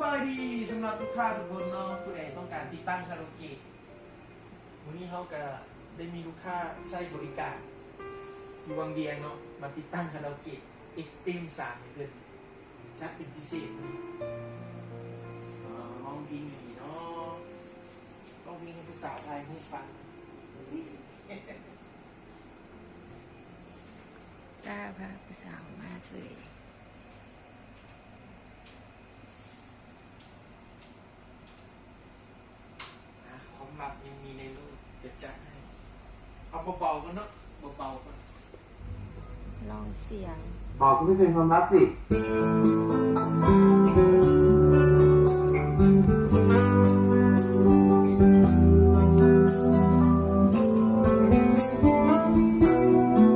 บายดีสำหรับลูกค้าทุกคนเนาะผู้ใดต้องการติดตั้งคาราโอเกะวันนี้เขาก็ได้มีลูกค้าใช้บริการอยู่วังเวียงเนาะมาติดตั้งคาราโอเกะ Extreme 3เดือนจัดเป็นพิเศษวันนี้ร้องเพลงอยู่ดีเนาะร้องเพลงให้ผู้สาวไทยให้ฟังกล้าพาผู้สาวมาสวยความลับยังมีในรูปเดี๋ยวจัดให้เอาเบาๆกันเนาะเบาๆกันลองเสียงบอกคุณไม่เป็นความลับสิ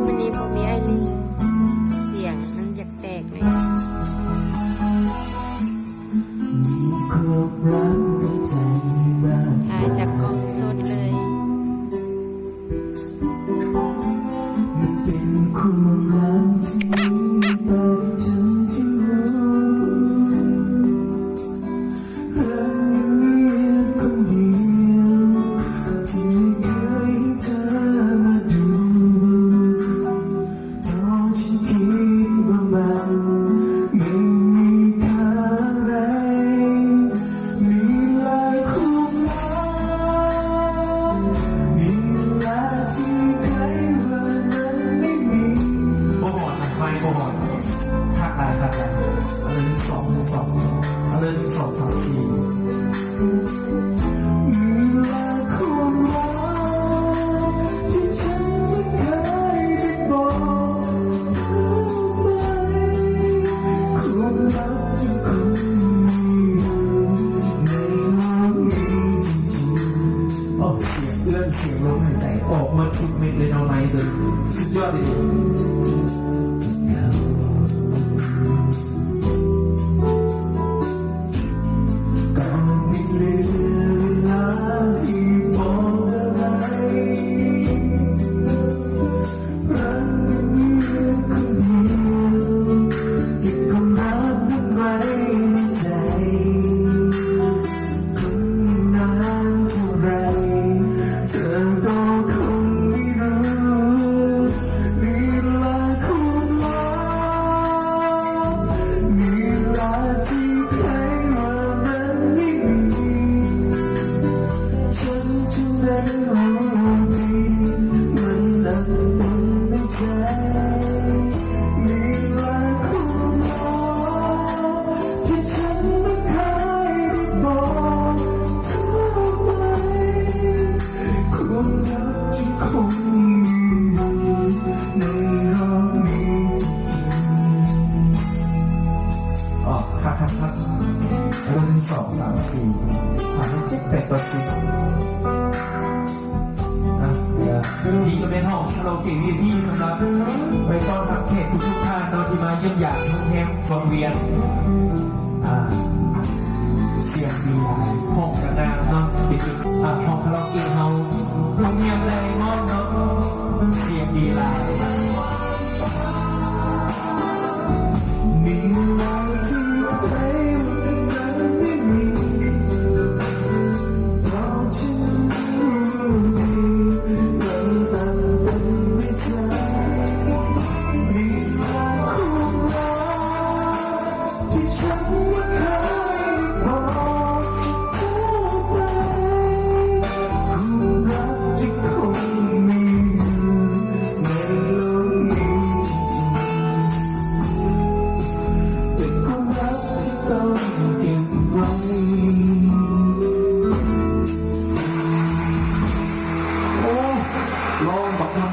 วันนี้ผมมีไอรีนเสียงมันอยากแตกเลยถ่ายจากกล้องสดเลยเสียงลมหายใจออกมาทุกเม็ดเลยน้องไนท์เลยสุดยอดเลย1 2 3 4ผ่านไป7 8 ตัว10นี่จะเป็นห้องคาราโอเกะ VIP สำหรับไปต้อนรับแขกทุกท่านที่มาเยี่ยมญาติทุกแห่งวังเวียงเสียงดีห้องกระดานเนาะเป็นห้องคาราโอเกะเฮาโรงเรียนไดมอนด์เนาะเสียงดีหลายมีอะไรที่ใคร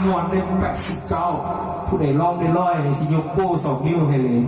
มวนได้89ผู้ใดร้องได้100สิยกโป้2 นิ้วให้เลย